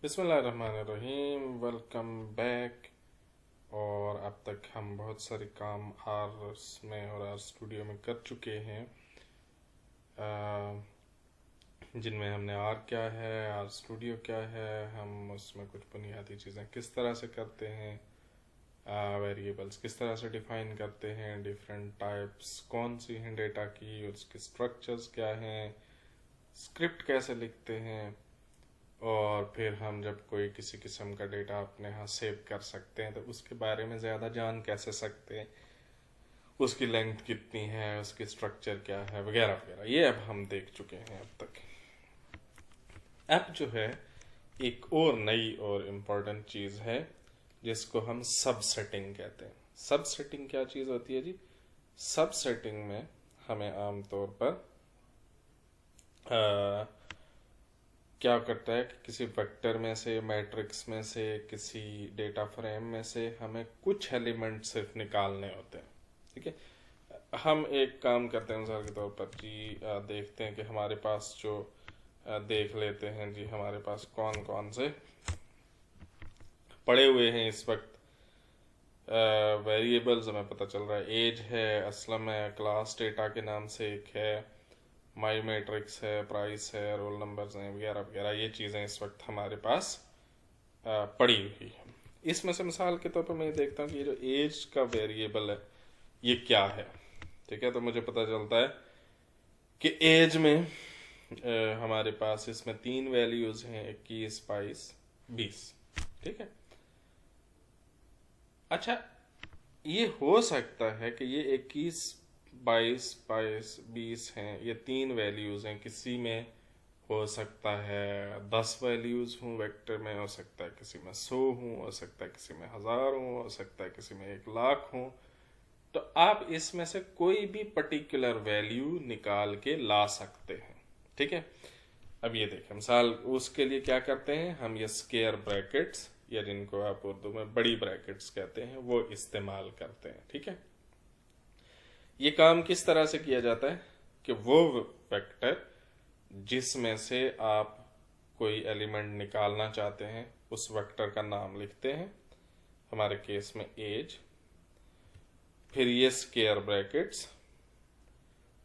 बिस्मिल्लाहिर्रहमानिर्रहीम। Welcome back. और अब तक हम बहुत सारे काम आर्स में और आर स्टूडियो में कर चुके हैं, जिनमें हमने आर क्या है, आर स्टूडियो क्या है, हम उसमें कुछ बुनियादी चीज़ें किस तरह से करते हैं, वेरिएबल्स किस तरह से डिफाइन करते हैं, डिफरेंट टाइप्स कौन सी हैं डेटा की, उसके स्ट्रक्चर्स क्या हैं, स्क्रिप्ट कैसे लिखते हैं, और फिर हम जब कोई किसी किस्म का डेटा अपने यहाँ सेव कर सकते हैं तो उसके बारे में ज़्यादा जान कैसे सकते हैं, उसकी लेंथ कितनी है, उसकी स्ट्रक्चर क्या है, वगैरह वगैरह। ये अब हम देख चुके हैं अब तक। अब जो है एक और नई और इम्पोर्टेंट चीज़ है जिसको हम सब सेटिंग कहते हैं। सब सेटिंग क्या चीज़ होती है जी? सब सेटिंग में हमें आमतौर पर क्या करता है कि किसी वेक्टर में से, मैट्रिक्स में से, किसी डेटा फ्रेम में से हमें कुछ एलिमेंट सिर्फ निकालने होते हैं। ठीक है, हम एक काम करते हैं मिसाल के तौर पर जी, देखते हैं कि हमारे पास जो देख लेते हैं जी, हमारे पास कौन कौन से पड़े हुए हैं इस वक्त। वेरिएबल्स हमें पता चल रहा है, एज है, असलम है, क्लास डेटा के नाम से एक है, माई मैट्रिक्स है, प्राइस है, रोल नंबर्स हैं, वगैरह वगैरह। ये चीज़ें इस वक्त हमारे पास पड़ी हुई है। इसमें से मिसाल के तौर पर मैं देखता हूँ कि ये जो एज का वेरिएबल है ये क्या है। ठीक है, तो मुझे पता चलता है कि एज में हमारे पास इसमें 3 वैल्यूज हैं, 21, 22, 20। ठीक है, अच्छा, ये हो सकता है कि ये 21, 22, 20 हैं, ये 3 वैल्यूज हैं। किसी में हो सकता है 10 वैल्यूज हों वेक्टर में, हो सकता है किसी में 100 हों, हो सकता है किसी में 1000 हों, हो सकता है किसी में 1,00,000 हों। तो आप इसमें से कोई भी पर्टिकुलर वैल्यू निकाल के ला सकते हैं। ठीक है, अब ये देखें, मिसाल उसके लिए क्या करते हैं हम, ये स्क्वायर ब्रैकेट्स या जिनको आप उर्दू में बड़ी ब्रैकेट्स कहते हैं वो इस्तेमाल करते हैं। ठीक है, ये काम किस तरह से किया जाता है कि वो वेक्टर जिसमें से आप कोई एलिमेंट निकालना चाहते हैं उस वेक्टर का नाम लिखते हैं, हमारे केस में एज, फिर ये स्क्वायर ब्रैकेट्स,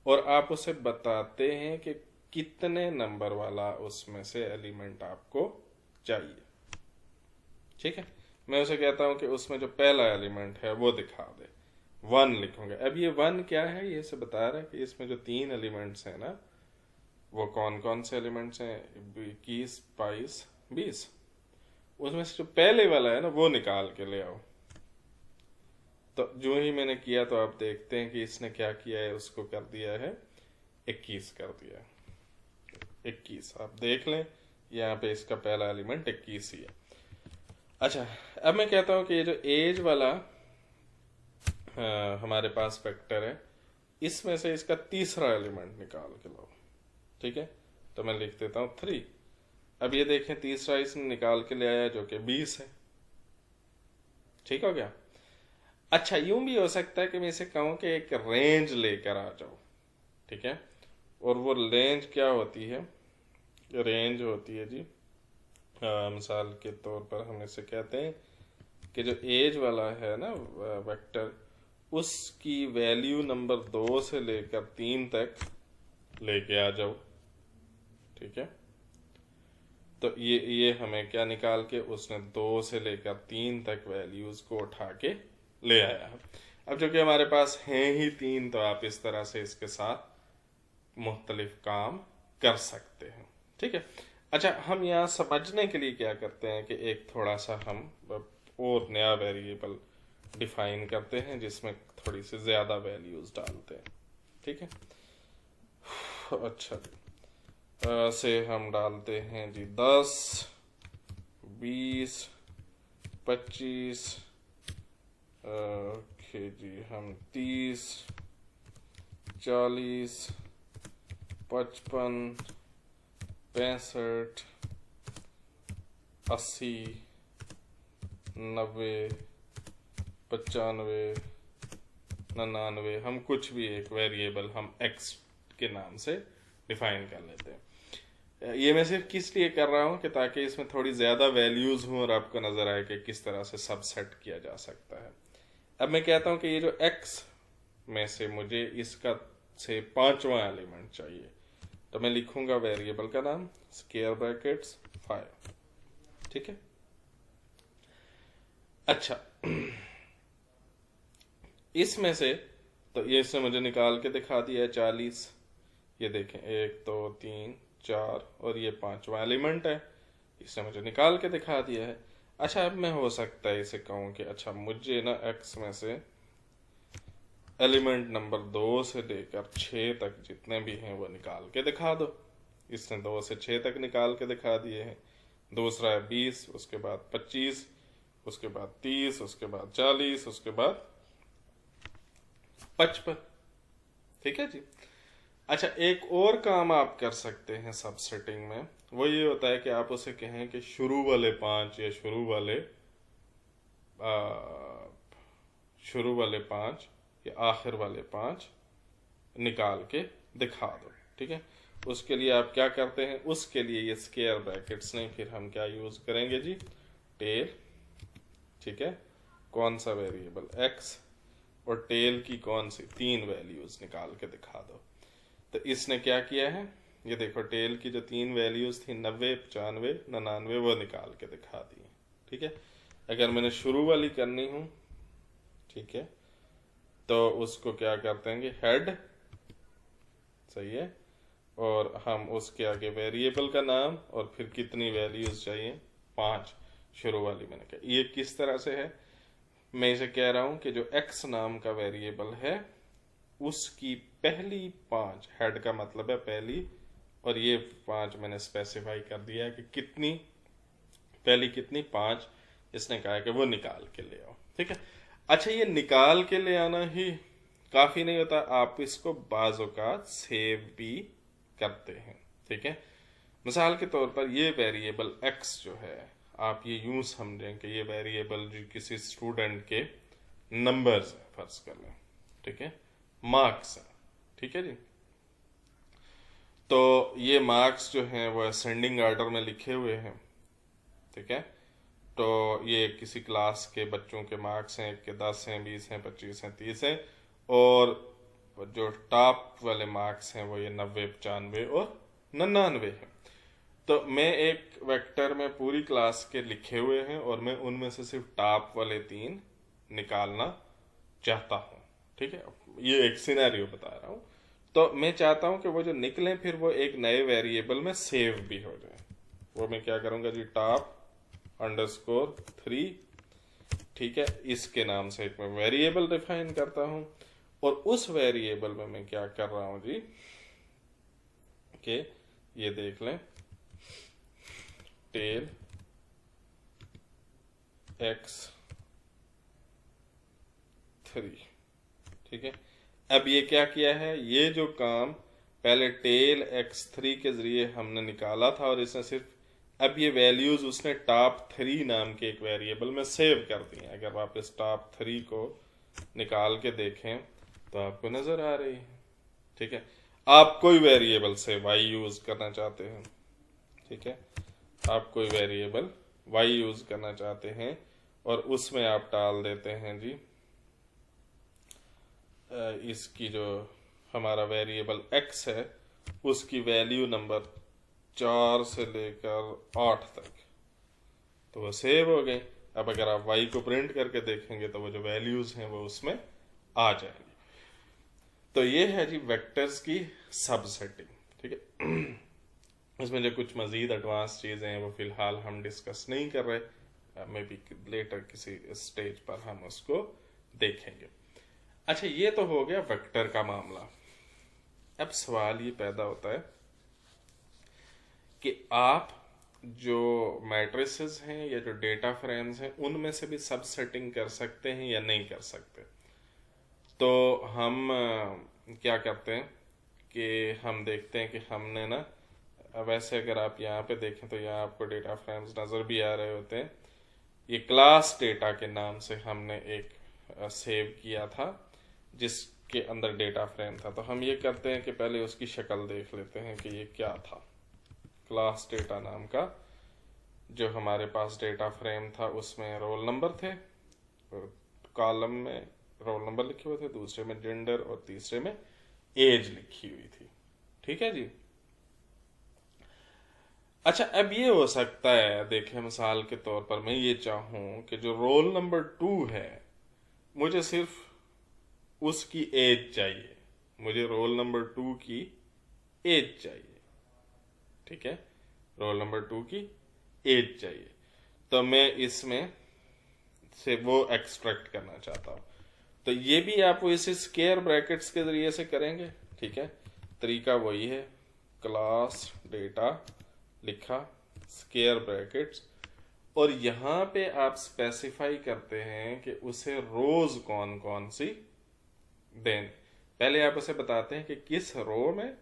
और आप उसे बताते हैं कि कितने नंबर वाला उसमें से एलिमेंट आपको चाहिए। ठीक है, मैं उसे कहता हूं कि उसमें जो पहला एलिमेंट है वो दिखा दे, 1 लिखूंगा। अब ये 1 क्या है, ये से बता रहा है कि इसमें जो 3 एलिमेंट्स हैं ना, वो कौन कौन से एलिमेंट्स हैं, 21, 22, 20। उसमें से जो पहले वाला है ना वो निकाल के ले आओ। तो जो ही मैंने किया तो आप देखते हैं कि इसने क्या किया है, उसको कर दिया है 21 कर दिया है। 21 आप देख लें, यहाँ पे इसका पहला एलिमेंट 21 ही है। अच्छा, अब मैं कहता हूँ कि ये जो एज वाला हमारे पास वेक्टर है, इसमें से इसका तीसरा एलिमेंट निकाल के लाओ। ठीक है, तो मैं लिख देता हूँ 3। अब ये देखें, तीसरा इसने निकाल के ले आया जो कि 20 है। ठीक हो गया। अच्छा, यूं भी हो सकता है कि मैं इसे कहूं कि एक रेंज लेकर आ जाओ। ठीक है, और वो रेंज क्या होती है, रेंज होती है जी, मिसाल के तौर पर हम इसे कहते हैं कि जो एज वाला है ना वेक्टर, उसकी वैल्यू नंबर 2 से लेकर 3 तक लेके आ जाओ। ठीक है, तो ये हमें क्या निकाल के, उसने 2 से लेकर 3 तक वैल्यूज को उठा के ले आया। अब जो कि हमारे पास हैं ही 3, तो आप इस तरह से इसके साथ मुख्तलिफ काम कर सकते हैं। ठीक है, अच्छा, हम यहाँ समझने के लिए क्या करते हैं कि एक थोड़ा सा हम और नया वेरिएबल डिफाइन करते हैं जिसमें थोड़ी सी ज़्यादा वैल्यूज डालते हैं। ठीक है, अच्छा, से हम डालते हैं जी 10, 20, 25, ओके जी, हम 30, 40, 55, 65, 80, 90, 95, 99, हम कुछ भी एक वेरिएबल हम एक्स के नाम से डिफाइन कर लेते हैं। ये मैं सिर्फ किस लिए कर रहा हूँ कि ताकि इसमें थोड़ी ज़्यादा वैल्यूज़ हों और आपको नज़र आए कि किस तरह से सबसेट किया जा सकता है। अब मैं कहता हूँ कि ये जो x में से मुझे इसका से पांचवा एलिमेंट चाहिए, तो मैं लिखूंगा वेरिएबल का नाम स्क्वायर ब्रैकेट्स 5। ठीक है। अच्छा, इसमें से तो ये इसने मुझे निकाल के दिखा दिया है 40। ये देखें 1 2 3 4 और ये पांचवा एलिमेंट है, इसने मुझे निकाल के दिखा दिया है। अच्छा, अब मैं हो सकता है इसे कहूं कि अच्छा मुझे ना x में से एलिमेंट नंबर 2 से लेकर 6 तक जितने भी हैं वो निकाल के दिखा दो। इसने 2 से 6 तक निकाल के दिखा दिए हैं। दूसरा है 20, उसके बाद 25, उसके बाद 30, उसके बाद 40, उसके बाद 55। ठीक है जी। अच्छा, एक और काम आप कर सकते हैं सबसेटिंग में, वो ये होता है कि आप उसे कहें कि शुरू वाले 5 या शुरू वाले 5 या आखिर वाले 5 निकाल के दिखा दो। ठीक है। उसके लिए आप क्या करते हैं, उसके लिए ये स्क्वायर ब्रैकेट्स नहीं, फिर हम क्या यूज करेंगे जी, टेल। ठीक है। कौन सा वेरिएबल x और टेल की कौन सी 3 वैल्यूज निकाल के दिखा दो। तो इसने क्या किया है, ये देखो टेल की जो 3 वैल्यूज थी 90 95 99 वो निकाल के दिखा दी। ठीक है। अगर मैंने शुरू वाली करनी हूं, ठीक है, तो उसको क्या करते हैं, हेड, सही है, और हम उसके आगे वेरिएबल का नाम और फिर कितनी वैल्यूज चाहिए 5 शुरू वाली मैंने कहा। ये किस तरह से है, मैं इसे कह रहा हूं कि जो x नाम का वेरिएबल है उसकी पहली 5, हेड का मतलब है पहली, और ये 5 मैंने स्पेसिफाई कर दिया है कि कितनी, पहली कितनी 5, इसने कहा है कि वो निकाल के ले आओ। ठीक है। अच्छा, ये निकाल के ले आना ही काफी नहीं होता, आप इसको बाज़ औक़ात सेव भी करते हैं। ठीक है। मिसाल के तौर पर ये वेरिएबल x जो है, आप ये यूं समझें कि ये वेरिएबल जो किसी स्टूडेंट के नंबर्स है, फर्ज कर लें। ठीक है। मार्क्स है। ठीक है जी। तो ये मार्क्स जो हैं वो असेंडिंग ऑर्डर में लिखे हुए हैं। ठीक है। तो ये किसी क्लास के बच्चों के मार्क्स हैं, एक के 10 हैं, 20 हैं, 25 हैं, 30 हैं, और जो टॉप वाले मार्क्स हैं वो ये 90 95 और 99 हैं। तो मैं एक वेक्टर में पूरी क्लास के लिखे हुए हैं और मैं उनमें से सिर्फ टॉप वाले 3 निकालना चाहता हूँ। ठीक है। ये एक सिनेरियो बता रहा हूँ। तो मैं चाहता हूँ कि वो जो निकले फिर वो एक नए वेरिएबल में सेव भी हो जाए। वो मैं क्या करूँगा जी, top_3। ठीक है। इसके नाम से एक मैं वेरिएबल डिफाइन करता हूँ, और उस वेरिएबल में मैं क्या कर रहा हूँ जी, कि ये देख लें, टेल x3। ठीक है। अब ये क्या किया है, ये जो काम पहले टेल x3 के जरिए हमने निकाला था, और इसने सिर्फ अब ये वैल्यूज उसने top3 नाम के एक वेरिएबल में सेव कर दी हैं। अगर आप इस top3 को निकाल के देखें तो आपको नजर आ रही है। ठीक है। आप कोई वेरिएबल से y यूज करना चाहते हैं, ठीक है, आप कोई वेरिएबल y यूज करना चाहते हैं और उसमें आप डाल देते हैं जी इसकी जो हमारा वेरिएबल x है उसकी वैल्यू नंबर 4 से लेकर 8 तक, तो वो सेव हो गए। अब अगर आप y को प्रिंट करके देखेंगे तो वो जो वैल्यूज हैं वो उसमें आ जाएंगी। तो ये है जी वेक्टर्स की सबसेटिंग। ठीक है। इसमें जो कुछ मजीद एडवांस चीजें हैं वो फिलहाल हम डिस्कस नहीं कर रहे, मे बी लेटर किसी स्टेज पर हम उसको देखेंगे। अच्छा, ये तो हो गया वेक्टर का मामला। अब सवाल ये पैदा होता है कि आप जो मैट्रिसेस हैं या जो डेटा फ्रेम्स हैं उनमें से भी सबसेटिंग कर सकते हैं या नहीं कर सकते। तो हम क्या करते हैं कि हम देखते हैं कि हमने ना, वैसे अगर आप यहाँ पे देखें तो यहाँ आपको डेटा फ्रेम्स नज़र भी आ रहे होते हैं। ये क्लास डेटा के नाम से हमने एक सेव किया था जिसके अंदर डेटा फ्रेम था। तो हम ये करते हैं कि पहले उसकी शक्ल देख लेते हैं कि ये क्या था। क्लास डेटा नाम का जो हमारे पास डेटा फ्रेम था उसमें रोल नंबर थे, और कॉलम में रोल नंबर लिखे हुए थे, दूसरे में जेंडर और तीसरे में एज लिखी हुई थी। ठीक है जी। अच्छा, अब ये हो सकता है, देखें मिसाल के तौर पर मैं ये चाहूं कि जो रोल नंबर 2 है मुझे सिर्फ उसकी एज चाहिए, मुझे रोल नंबर 2 की एज चाहिए। ठीक है, रोल नंबर 2 की एज चाहिए, तो मैं इसमें से वो एक्सट्रैक्ट करना चाहता हूं। तो ये भी आप इसे स्क्वायर ब्रैकेट्स के जरिए से करेंगे। ठीक है, तरीका वही है, क्लास डेटा लिखा, स्क्वायर ब्रैकेट्स, और यहां पे आप स्पेसिफाई करते हैं कि उसे रोज कौन कौन सी दें। पहले आप उसे बताते हैं कि किस रो में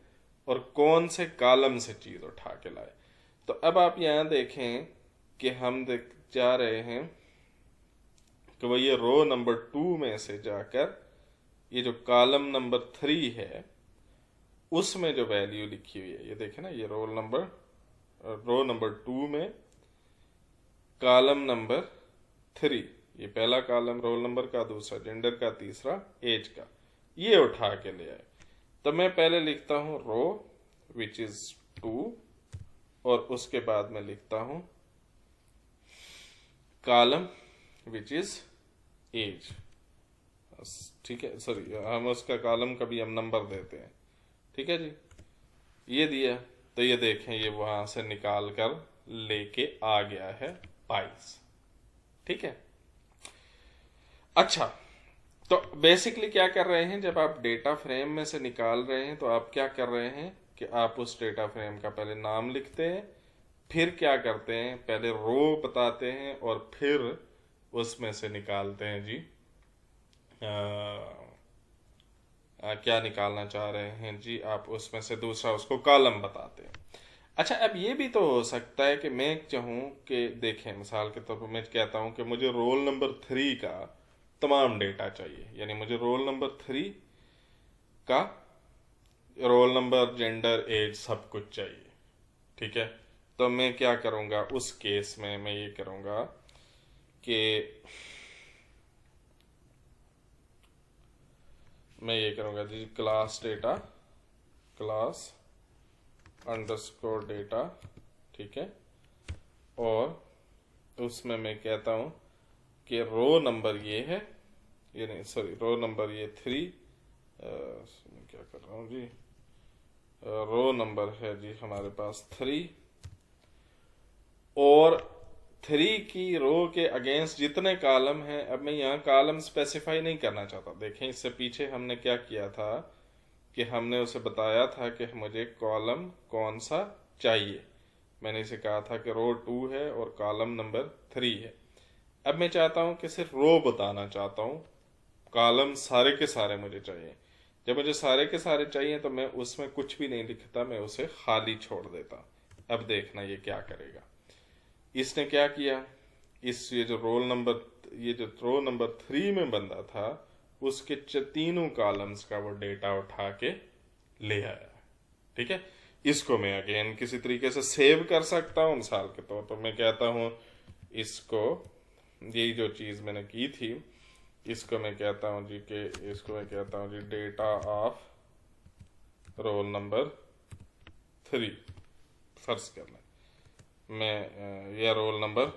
और कौन से कॉलम से चीज उठा के लाए। तो अब आप यहां देखें कि हम जा रहे हैं कि वो ये रो नंबर 2 में से जाकर ये जो कॉलम नंबर 3 है उसमें जो वैल्यू लिखी हुई है, ये देखें ना, ये रो नंबर 2 में कॉलम नंबर 3, ये पहला कॉलम रोल नंबर का, दूसरा जेंडर का, तीसरा एज का, ये उठा के ले आए। तो मैं पहले लिखता हूं रो विच इज 2, और उसके बाद मैं लिखता हूं कॉलम विच इज एज। ठीक है, सॉरी, हम उसका कॉलम का भी हम नंबर देते हैं। ठीक है जी, ये दिया, तो ये देखें ये वहां से निकाल कर लेके आ गया है 22। ठीक है, अच्छा, तो बेसिकली क्या कर रहे हैं, जब आप डेटा फ्रेम में से निकाल रहे हैं तो आप क्या कर रहे हैं कि आप उस डेटा फ्रेम का पहले नाम लिखते हैं, फिर क्या करते हैं, पहले रो बताते हैं और फिर उसमें से निकालते हैं जी क्या निकालना चाह रहे हैं जी आप, उसमें से दूसरा उसको कॉलम बताते हैं। अच्छा, अब ये भी तो हो सकता है कि मैं चाहूं कि देखें मिसाल के तौर पर मैं कहता हूं कि मुझे रोल नंबर 3 का तमाम डेटा चाहिए, यानी मुझे रोल नंबर 3 का रोल नंबर, जेंडर, एज सब कुछ चाहिए। ठीक है, तो मैं क्या करूंगा उस केस में, मैं ये करूंगा कि मैं ये करूंगा जी class data, class underscore data. ठीक है, और उसमें मैं कहता हूं कि रो नंबर ये है, ये नहीं, सॉरी, रो नंबर ये 3, मैं क्या कर रहा हूं जी, रो नंबर है जी हमारे पास 3, और 3 की रो के अगेंस्ट जितने कॉलम हैं, अब मैं यहाँ कॉलम स्पेसिफाई नहीं करना चाहता। देखें, इससे पीछे हमने क्या किया था कि हमने उसे बताया था कि मुझे कॉलम कौन सा चाहिए। मैंने इसे कहा था कि रो 2 है और कॉलम नंबर 3 है। अब मैं चाहता हूं कि सिर्फ रो बताना चाहता हूं, कॉलम सारे के सारे मुझे चाहिए। जब मुझे सारे के सारे चाहिए तो मैं उसमें कुछ भी नहीं लिखता, मैं उसे खाली छोड़ देता। अब देखना ये क्या करेगा। इसने क्या किया, ये जो रो नंबर 3 में बंदा था उसके तीनों कॉलम्स का वो डेटा उठा के ले आया। ठीक है, इसको मैं अगेन किसी तरीके से सेव कर सकता हूं। मिसाल के तौर पर मैं कहता हूं इसको, यही जो चीज मैंने की थी, इसको मैं कहता हूं जी कि इसको मैं कहता हूं जी डेटा ऑफ रोल नंबर 3 फर्ज करना, मैं या रोल नंबर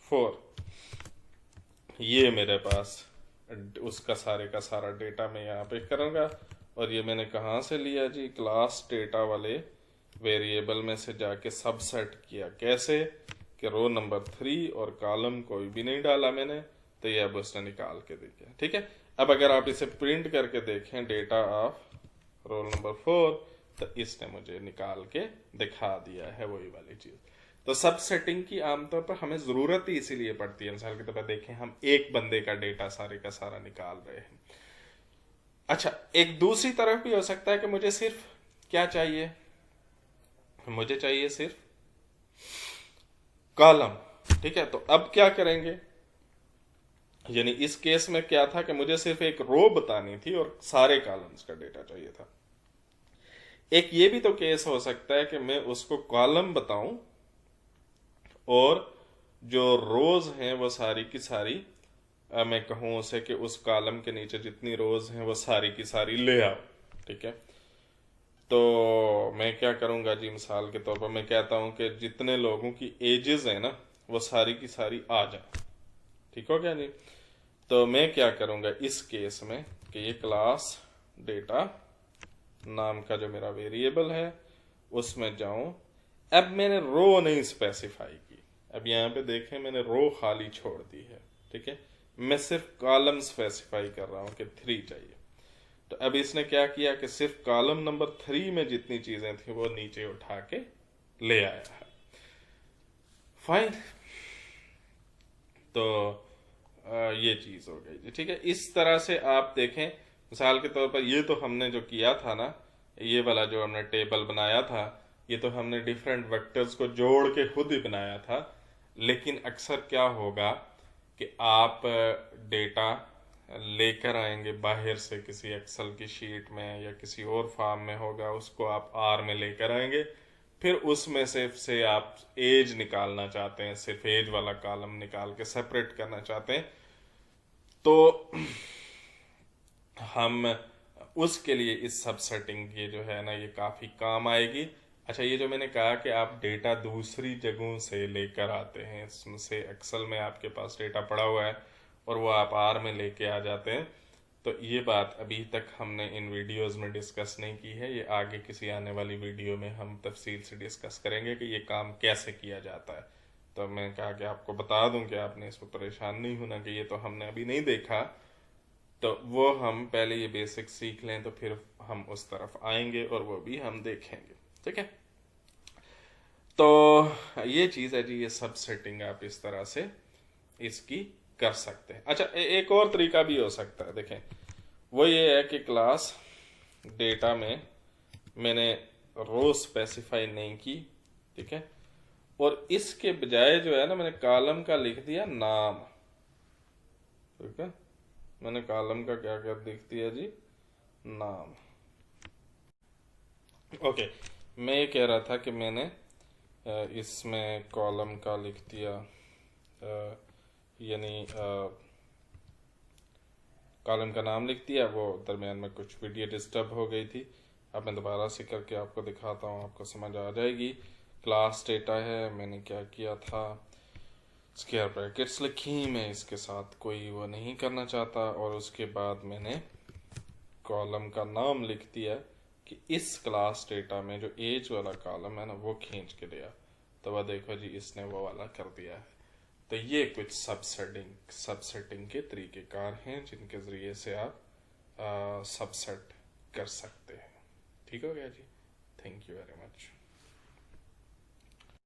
4, ये मेरे पास उसका सारे का सारा डेटा मैं यहाँ पे करूँगा। और ये मैंने कहाँ से लिया जी, क्लास डेटा वाले वेरिएबल में से जाके सबसेट किया। कैसे कि रो नंबर 3 और कॉलम कोई भी नहीं डाला मैंने, तो ये अब उसने निकाल के दिया। ठीक है, अब अगर आप इसे प्रिंट करके देखें डेटा ऑफ रोल नंबर 4, तो इसने मुझे निकाल के दिखा दिया है वही वाली चीज। तो सब सेटिंग की आमतौर पर हमें जरूरत ही इसीलिए पड़ती है। मिसाल के तौर पर देखें, हम एक बंदे का डेटा सारे का सारा निकाल रहे हैं। अच्छा, एक दूसरी तरफ भी हो सकता है कि मुझे सिर्फ क्या चाहिए, मुझे चाहिए सिर्फ कॉलम। ठीक है, तो अब क्या करेंगे, यानी इस केस में क्या था कि मुझे सिर्फ एक रो बतानी थी और सारे कॉलम्स का डेटा चाहिए था। एक ये भी तो केस हो सकता है कि मैं उसको कॉलम बताऊं और जो रोज हैं वो सारी की सारी मैं कहूं उसे कि उस कॉलम के नीचे जितनी रोज हैं वो सारी की सारी ले आओ। ठीक है, तो मैं क्या करूंगा जी, मिसाल के तौर पर मैं कहता हूं कि जितने लोगों की एजेस है ना वो सारी की सारी आ जाए। ठीक हो गया जी। तो मैं क्या करूंगा इस केस में कि ये क्लास डेटा नाम का जो मेरा वेरिएबल है उसमें जाऊं। अब मैंने रो नहीं स्पेसिफाई की, अब यहां पे देखें मैंने रो खाली छोड़ दी है। ठीक है, मैं सिर्फ कॉलम स्पेसिफाई कर रहा हूं कि 3 चाहिए। तो अब इसने क्या किया कि सिर्फ कॉलम नंबर 3 में जितनी चीजें थी वो नीचे उठा के ले आया है। फाइन, तो ये चीज हो गई जी। ठीक है, इस तरह से आप देखें, मिसाल के तौर पर ये तो हमने जो किया था ना, ये वाला जो हमने टेबल बनाया था, ये तो हमने डिफरेंट वेक्टर्स को जोड़ के खुद ही बनाया था। लेकिन अक्सर क्या होगा कि आप डेटा लेकर आएंगे बाहर से, किसी एक्सेल की शीट में या किसी और फॉर्म में होगा, उसको आप आर में लेकर आएंगे। फिर उसमें से आप एज निकालना चाहते हैं, सिर्फ एज वाला कॉलम निकाल के सेपरेट करना चाहते हैं, तो हम उसके लिए इस सब सेटिंग ये जो है ना ये काफ़ी काम आएगी। अच्छा, ये जो मैंने कहा कि आप डेटा दूसरी जगहों से लेकर आते हैं, इसमें से एक्सेल में आपके पास डेटा पड़ा हुआ है और वो आप आर में लेके आ जाते हैं, तो ये बात अभी तक हमने इन वीडियोस में डिस्कस नहीं की है। ये आगे किसी आने वाली वीडियो में हम तफसील से डिस्कस करेंगे कि ये काम कैसे किया जाता है। तो मैं कहा कि आपको बता दूं कि आपने इसमें परेशान नहीं होना कि ये तो हमने अभी नहीं देखा, तो वो हम पहले ये बेसिक सीख लें तो फिर हम उस तरफ आएंगे और वो भी हम देखेंगे। ठीक है, तो ये चीज़ है जी, ये सब सेटिंग आप इस तरह से इसकी कर सकते हैं। अच्छा, एक और तरीका भी हो सकता है, देखें, वो ये है कि क्लास डेटा में मैंने रो स्पेसिफाई नहीं की। ठीक है, और इसके बजाय जो है ना मैंने कॉलम का लिख दिया नाम। ठीक है, मैंने कॉलम का क्या कर लिख दिया जी, नाम। ओके, मैं ये कह रहा था कि मैंने इसमें कॉलम का लिख दिया, यानी कॉलम का नाम लिख दिया। वो दरमियान में कुछ वीडियो डिस्टर्ब हो गई थी, अब मैं दोबारा से करके आपको दिखाता हूँ, आपको समझ आ जाएगी। क्लास डेटा है, मैंने क्या किया था, स्क्वायर ब्रैकेट्स लिखी, मैं इसके साथ कोई वो नहीं करना चाहता, और उसके बाद मैंने कॉलम का नाम लिख दिया कि इस क्लास डेटा में जो एज वाला कॉलम है ना वो खींच के दिया। तो वह देखो जी, इसने वो वाला कर दिया है। तो ये कुछ सबसेटिंग के तरीकेकार हैं जिनके ज़रिए से आप सबसेट कर सकते हैं। ठीक हो गया जी, थैंक यू वेरी मच।